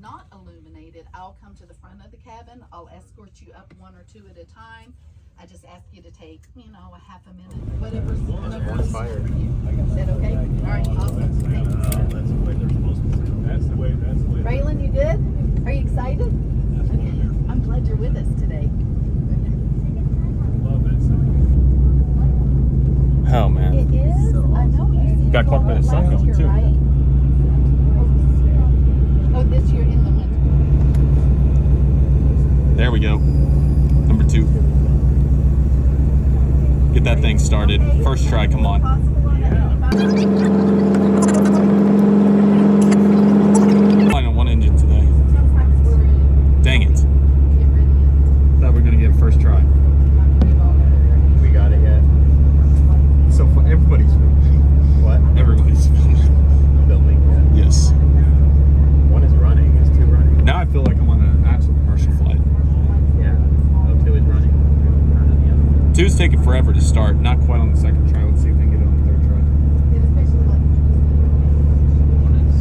not illuminated, I'll come to the front of the cabin. I'll escort you up one or two at a time. I just ask you to take, you know, a half a minute, whatever's fired. for you. Is that okay? All right, awesome. That's the way they're supposed to do. That's the way. Raylan, you good? Are you excited? Okay. I'm glad you're with us today. Love that sign. Oh man. It is. So I know. You Got Cockpit and sun going too. Right? Oh, this year in the winter. There we go. Number 2. Get that thing started. First try, come on. Flying on one engine today. Dang it. Thought we were gonna get first try. We got it yet. So everybody's filming. What? Everybody's filming. Filming. Yes. One is running. Is 2 running? Now I feel like I'm on an actual commercial flight. Yeah. Oh, 2 is running. 2's taking forever to start. Not quite on the second try. Let's see if we can get it on the third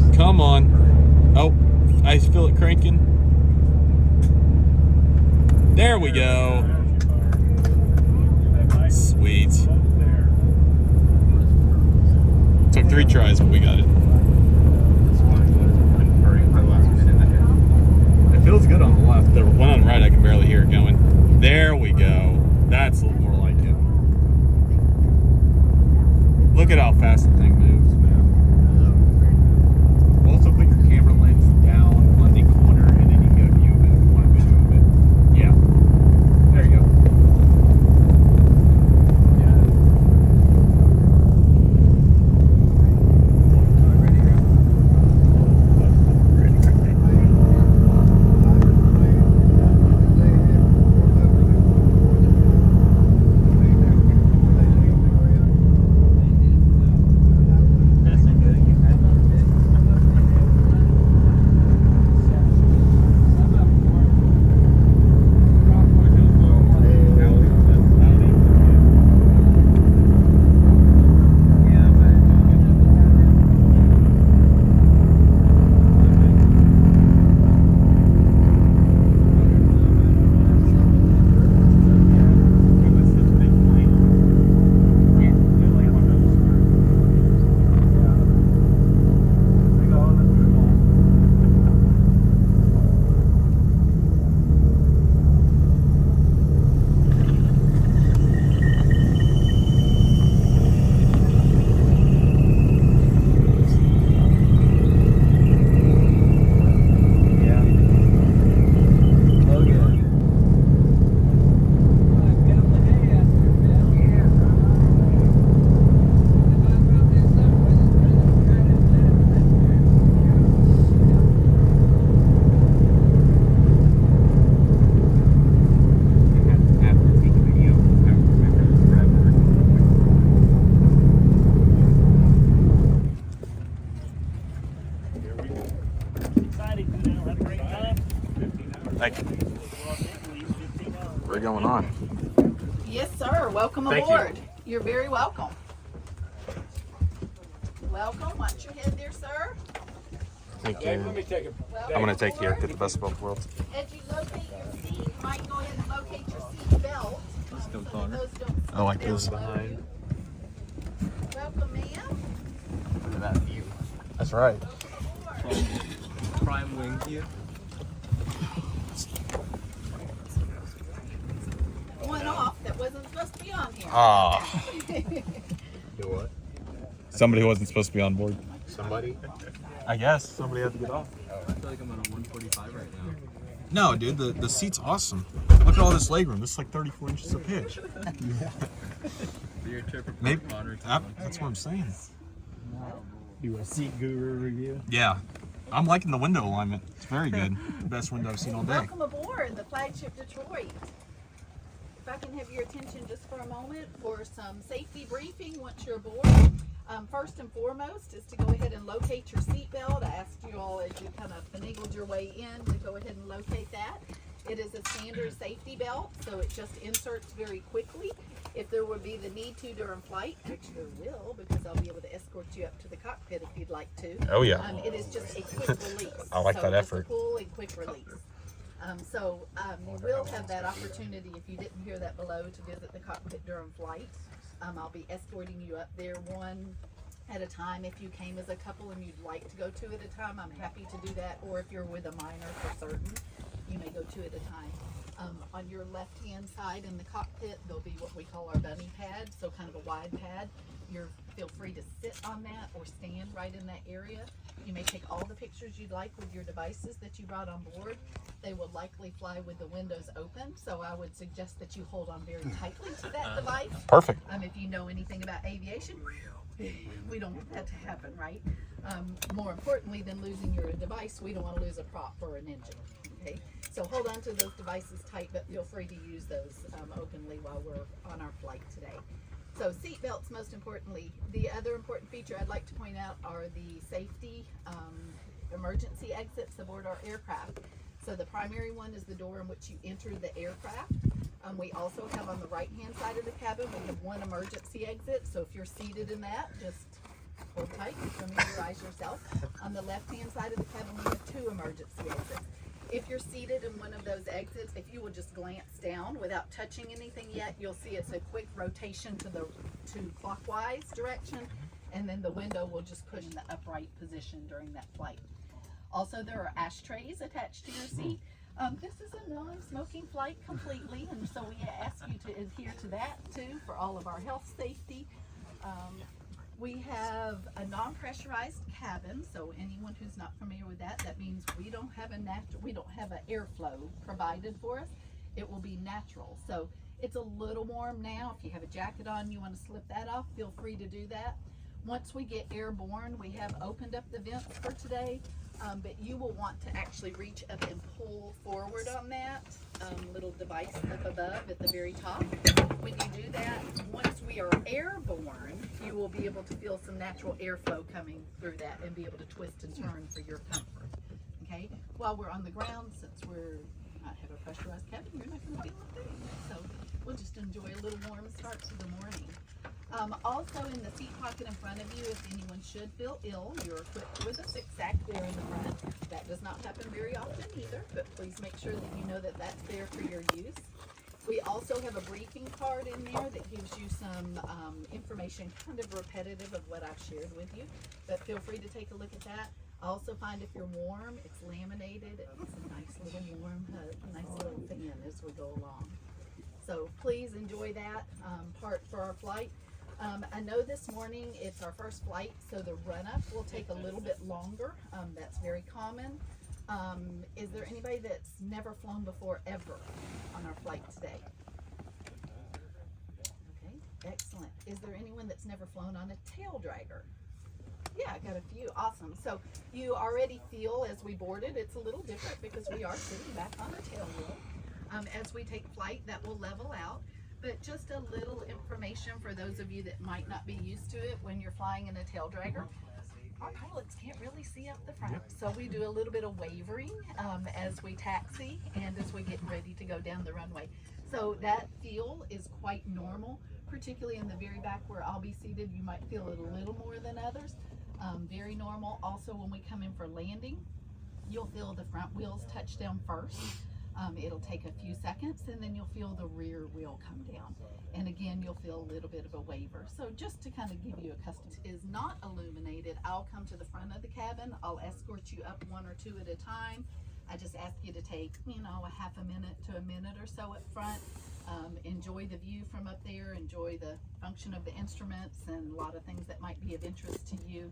try. Come on. Oh, I feel it cranking. There we go. Sweet. Took 3 tries, but we got it. It feels good on the left. The one on the right, I can barely hear it going. There we go. That's a little more like it. Look at how fast the thing moves, man. Also put your camera lens down on the corner and then you can go view it if you want to video of it. Yeah. There you go. Thank you. We're going on. Yes, sir. Welcome Thank aboard. You're very welcome. Welcome. Watch your head there, sir. Thank you. Let me take it. Welcome I'm going to take you. aboard. Get the best of both worlds. As you locate your seat, you might go ahead and locate your seat belt. Still so taller. that those don't I like slip this. down below Behind. you. Welcome, ma'am. Look at that view. That's right. Prime wing view. One off that wasn't supposed to be on here. Ah, Do what? somebody who wasn't supposed to be on board. Somebody? I guess somebody had to get off. I feel like I'm on a 145 right now. No, dude, the seat's awesome. Look at all this legroom. This is like 34 inches of pitch. Your trip report, Maybe Connor. that's what I'm saying. Do a seat guru review. Yeah, I'm liking the window alignment. It's very good. The best window I've seen all day. Welcome aboard the Flagship Detroit. If I can have your attention just for a moment for some safety briefing once you're aboard. First and foremost is to go ahead and locate your seatbelt. I asked you all as you kind of finagled your way in to go ahead and locate that. It is a standard safety belt, so it just inserts very quickly. If there would be the need to during flight, which there will, because I'll be able to escort you up to the cockpit if you'd like to. Oh yeah. It is just a quick release. I like So that just a effort. pull quick release. You will have that opportunity, if you didn't hear that below, to visit the cockpit during flight. I'll be escorting you up there one at a time. If you came as a couple and you'd like to go two at a time, I'm happy to do that. Or if you're with a minor for certain, you may go two at a time. On your left-hand side in the cockpit, there'll be what we call our bunny pad, so kind of a wide pad. Feel free to sit on that or stand right in that area. You may take all the pictures you'd like with your devices that you brought on board. They will likely fly with the windows open, so I would suggest that you hold on very tightly to that device. Perfect. If you know anything about aviation, we don't want that to happen, right? More importantly than losing your device, we don't want to lose a prop or an engine, okay? So hold on to those devices tight, but feel free to use those openly while we're on our flight today. So seat belts, most importantly. The other important feature I'd like to point out are the safety emergency exits aboard our aircraft. So the primary one is the door in which you enter the aircraft. We also have on the right-hand side of the cabin, we have one emergency exit. So if you're seated in that, just hold tight, familiarize yourself. On the left-hand side of the cabin, we have two emergency exits. If you're seated in one of those exits, if you will just glance down without touching anything yet, you'll see it's a quick rotation to clockwise direction, and then the window will just push the upright position during that flight. Also, there are ashtrays attached to your seat. This is a non-smoking flight completely, and so we ask you to adhere to that too for all of our health safety. We have a non-pressurized cabin, so anyone who's not familiar with that, that means we don't have an airflow provided for us. It will be natural. So it's a little warm now. If you have a jacket on, you want to slip that off, feel free to do that. Once we get airborne, we have opened up the vents for today, but you will want to actually reach up and pull forward on that little device up above at the very top. When you do that, once we are airborne, you will be able to feel some natural airflow coming through that and be able to twist and turn for your comfort. Okay? While we're on the ground, since we're not have a pressurized cabin, you're not going to feel a thing. So we'll just enjoy a little warm start to the morning. Also in the seat pocket in front of you, if anyone should feel ill, you're equipped with a 6-sack there in the front. That does not happen very often either, but please make sure that you know that that's there for your use. We also have a briefing card in there that gives you some information, kind of repetitive of what I've shared with you, but feel free to take a look at that. I also find if you're warm, it's laminated. It's a nice little warm hug, a nice little fan as we go along. So please enjoy that part for our flight. I know this morning it's our first flight, so the run-up will take a little bit longer. That's very common. Is there anybody that's never flown before ever on our flight today? Okay, excellent. Is there anyone that's never flown on a tail dragger? Yeah, I got a few. Awesome. So you already feel as we boarded, it's a little different because we are sitting back on a tail wheel. As we take flight, that will level out. But just a little information for those of you that might not be used to it when you're flying in a tail dragger. Our pilots can't really see up the front, so we do a little bit of wavering as we taxi and as we get ready to go down the runway. So that feel is quite normal, particularly in the very back where I'll be seated. You might feel it a little more than others. Very normal. Also, when we come in for landing, you'll feel the front wheels touch down first. It'll take a few seconds, and then you'll feel the rear wheel come down. And again, you'll feel a little bit of a waver. So just to kind of give you a custom, is not illuminated. I'll come to the front of the cabin. I'll escort you up one or two at a time. I just ask you to take, a half a minute to a minute or so up front. Enjoy the view from up there. Enjoy the function of the instruments and a lot of things that might be of interest to you.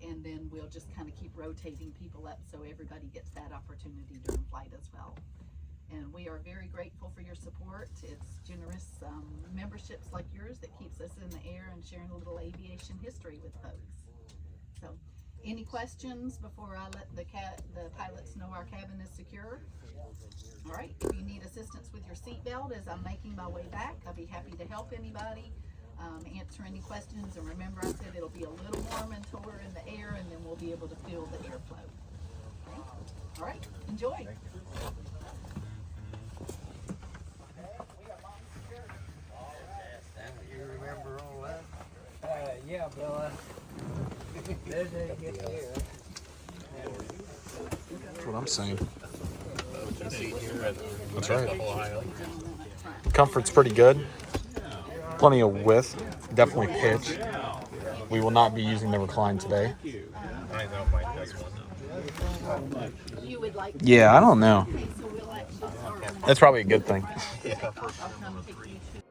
And then we'll just kind of keep rotating people up so everybody gets that opportunity during flight as well. And we are very grateful for your support. It's generous memberships like yours that keeps us in the air and sharing a little aviation history with folks. So, any questions before I let the pilots know our cabin is secure? All right, if you need assistance with your seatbelt as I'm making my way back, I'll be happy to help anybody. Answer any questions, and remember I said it'll be a little warm until we're in the air, and then we'll be able to feel the airflow. Okay? All right, enjoy. You remember all that? Yeah, Bella. There's a good here. That's what I'm saying. That's right. Comfort's pretty good. Plenty of width. Definitely pitch. We will not be using the recline today. You would like to. Yeah, I don't know. Okay, so we'll actually start on That's probably a good thing. I'll come take you to